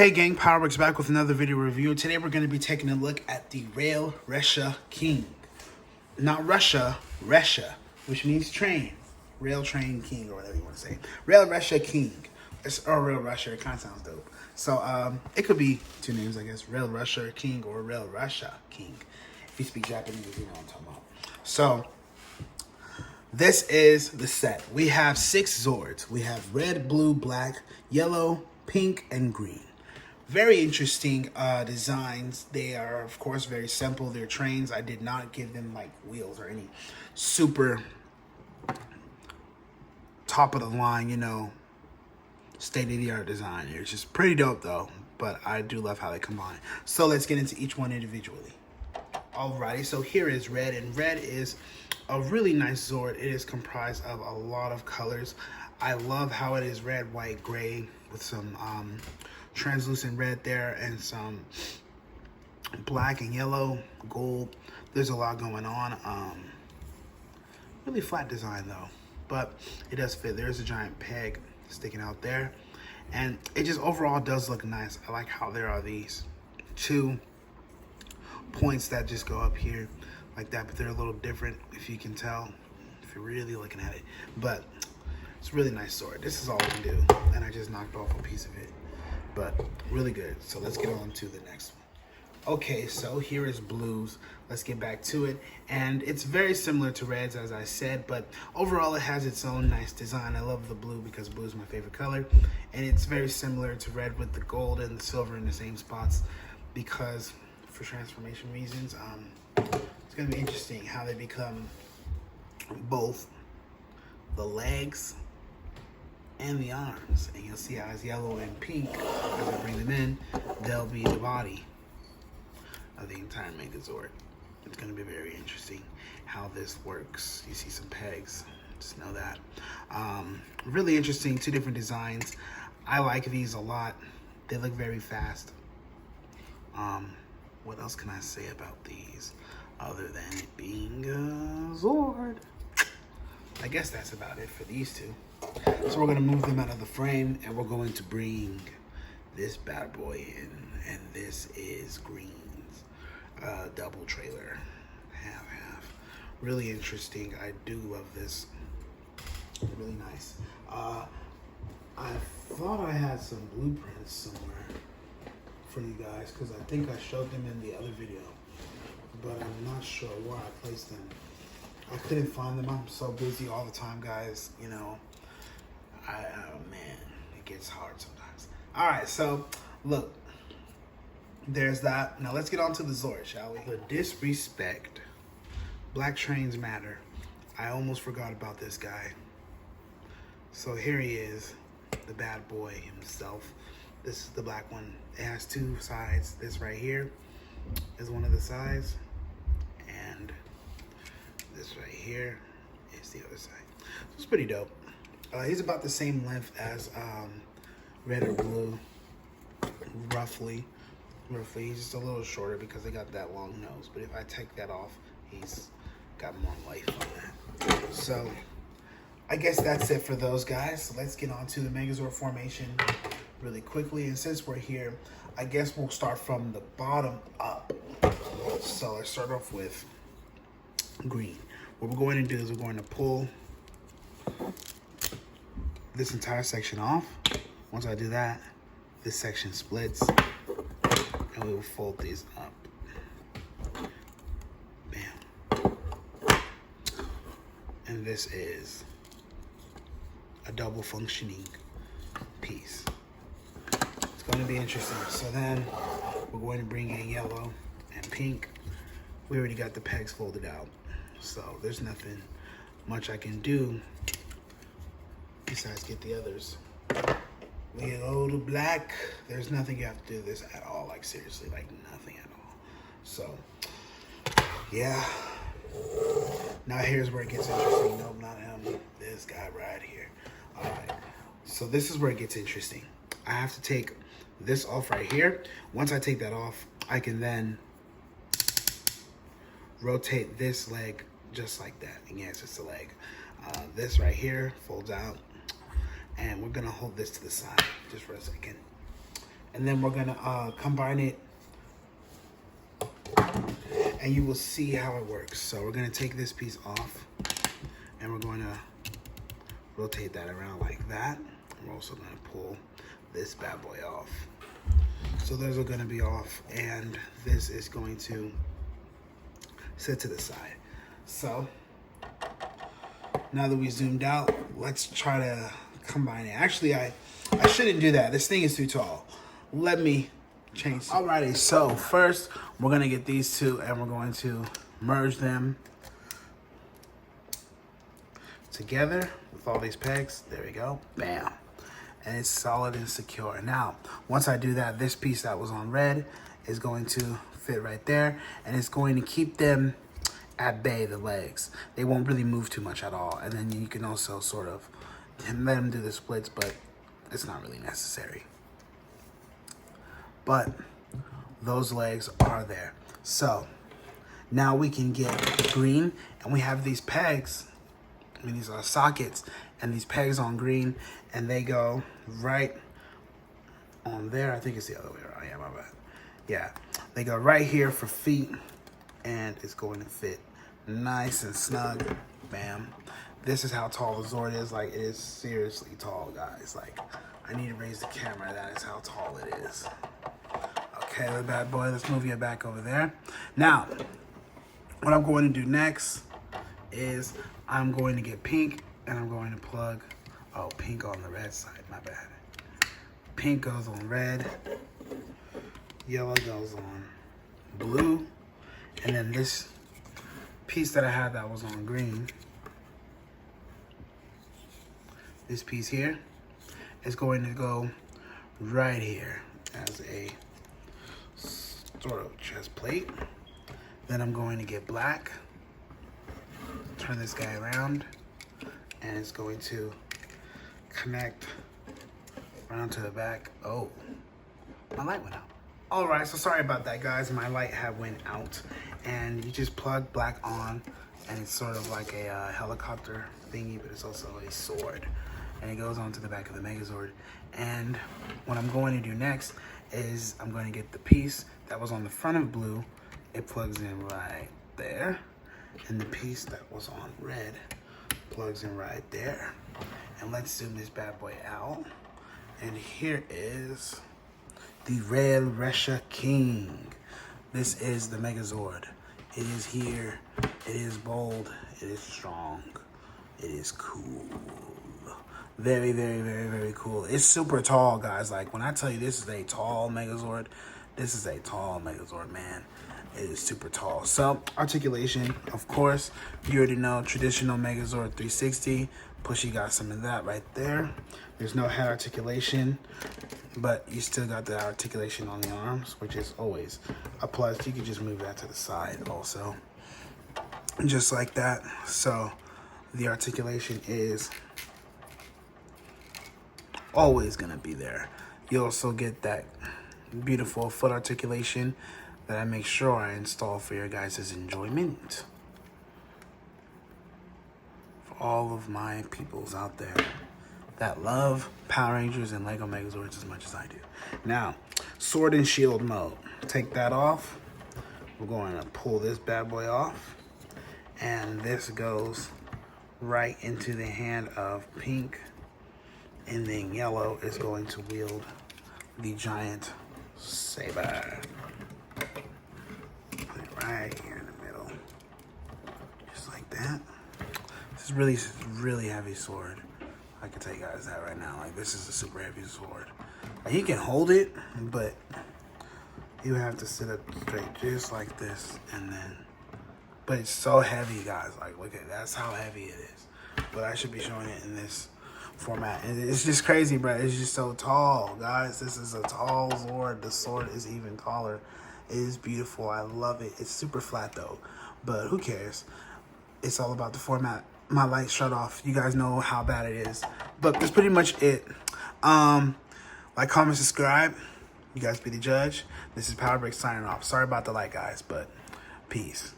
Hey gang, Powerworks back with another video review. Today we're going to be taking a look at the Rail Resha King. Not Russia, Resha, which means train. Rail Train King, or whatever you want to say. Rail Resha King. Or Rail Russia, it kind of sounds dope. So it could be two names, I guess. Rail Russia King or Rail Resha King. If you speak Japanese, you know what I'm talking about. So this is the set. We have 6 Zords. We have red, blue, black, yellow, pink, and green. Very interesting designs. They are, of course, very simple. They're trains. I did not give them like wheels or any super top of the line, you know, state-of-the-art design. It's just pretty dope though, but I do love how they combine. So let's get into each one individually. Alrighty, so here is red, and red is a really nice Zord. It is comprised of a lot of colors. I love how it is red, white, gray with some translucent red there and some black and yellow, gold. There's a lot going on. Really flat design though, but it does fit. There's a giant peg sticking out there, and it just overall does look nice. I like how there are these 2 points that just go up here like that, but they're a little different if you can tell, if you're really looking at it. But it's a really nice sword. This is all we can do, and I just knocked off a piece of it, but really good. So let's get on to the next one. Okay, so here is blues. Let's get back to it. And it's very similar to reds, as I said, but overall it has its own nice design. I love the blue because blue is my favorite color, and it's very similar to red with the gold and the silver in the same spots because for transformation reasons. It's gonna be interesting how they become both the legs and the arms, and you'll see how it's yellow and pink as I bring them in. They'll be the body of the entire Megazord. It's going to be very interesting how this works. You see some pegs, just know that. Really interesting, 2 different designs. I like these a lot. They look very fast. What else can I say about these other than it being a Zord? I guess that's about it for these 2. So we're gonna move them out of the frame, and we're going to bring this bad boy in, and this is Green's double trailer, half. Really interesting. I do love this. Really nice. I thought I had some blueprints somewhere for you guys because I think I showed them in the other video, but I'm not sure where I placed them. I couldn't find them. I'm so busy all the time, guys. You know, man, it gets hard sometimes. All right, so look, there's that. Now let's get on to the Zord, shall we? The disrespect. Black trains matter. I almost forgot about this guy. So here he is, the bad boy himself. This is the black one. It has 2 sides. This right here is one of the sides, and this right here is the other side. So it's pretty dope. He's about the same length as red or blue, roughly. He's just a little shorter because they got that long nose. But if I take that off, he's got more life on that. So I guess that's it for those guys. So let's get on to the Megazord formation really quickly. And since we're here, I guess we'll start from the bottom up. So let's start off with green. What we're going to do is we're going to pull this entire section off. Once I do that, this section splits, and we will fold these up. Bam. And this is a double functioning piece. It's going to be interesting. So then we're going to bring in yellow and pink. We already got the pegs folded out, so there's nothing much I can do besides get the others. We go to black. There's nothing you have to do this at all. Like seriously, like nothing at all. So yeah. Now here's where it gets interesting. Nope, not him. This guy right here. All right. So this is where it gets interesting. I have to take this off right here. Once I take that off, I can then rotate this leg just like that. And yeah, it's just a leg. This right here folds out, and we're gonna hold this to the side just for a second. And then we're gonna combine it, and you will see how it works. So we're gonna take this piece off, and we're going to rotate that around like that. We're also gonna pull this bad boy off. So those are gonna be off, and this is going to sit to the side. So now that we zoomed out, let's try to combine it. Actually, I shouldn't do that. This thing is too tall. Let me change. Alrighty, so first we're gonna get these two and we're going to merge them together with all these pegs. There we go, bam. And it's solid and secure. Now, once I do that, this piece that was on red is going to fit right there, and it's going to keep them at bay, the legs. They won't really move too much at all. And then you can also sort of let them do the splits, but it's not really necessary. But those legs are there. So now we can get the green, and we have these pegs. I mean, these are sockets, and these pegs on green, and they go right on there. I think it's the other way around. Yeah, my bad. Yeah, they go right here for feet, and it's going to fit nice and snug. Bam. This is how tall the Zord is. Like, it is seriously tall, guys. Like, I need to raise the camera. That is how tall it is. Okay, the bad boy. Let's move you back over there. Now, what I'm going to do next is I'm going to get pink, and I'm going to plug, pink on the red side, my bad. Pink goes on red, yellow goes on blue, and then this piece that I had that was on green, this piece here is going to go right here as a sort of chest plate. Then I'm going to get black, turn this guy around, and it's going to connect around to the back. Oh, my light went out. All right, so sorry about that, guys. My light had went out, and you just plug black on, and it's sort of like a helicopter thingy, but it's also a sword, and it goes onto the back of the Megazord. And what I'm going to do next is I'm going to get the piece that was on the front of blue. It plugs in right there, and the piece that was on red plugs in right there. And let's zoom this bad boy out. And here is the red Resha King. This is the Megazord. It is here. It is bold. It is strong. It is cool. Very, very, very, very cool. It's super tall, guys. Like, when I tell you this is a tall Megazord, this is a tall Megazord, man. It is super tall. So, articulation, of course, you already know, traditional Megazord 360. Pushy got some of that right there. There's no head articulation, but you still got the articulation on the arms, which is always a plus. You can just move that to the side also, just like that. So, the articulation is always gonna be there. You also get that beautiful foot articulation that I make sure I install for your guys' enjoyment. For all of my peoples out there that love Power Rangers and Lego Megazords as much as I do. Now, sword and shield mode. Take that off. We're going to pull this bad boy off. And this goes right into the hand of pink. And then yellow is going to wield the giant saber. Put it right here in the middle. Just like that. This is really heavy sword. I can tell you guys that right now. Like, this is a super heavy sword. Like, he can hold it, but you have to sit up straight just like this, and then, but it's so heavy, guys. Like, look at, that's how heavy it is. But I should be showing it in this format. And it's just crazy, bro. It's just so tall, guys. This is a tall sword. The sword is even taller. It is beautiful. I love it. It's super flat though, but who cares? It's all about the format. My light shut off. You guys know how bad it is, but that's pretty much it. Like, comment, subscribe. You guys be the judge. This is Power Break signing off. Sorry about the light, guys, but peace.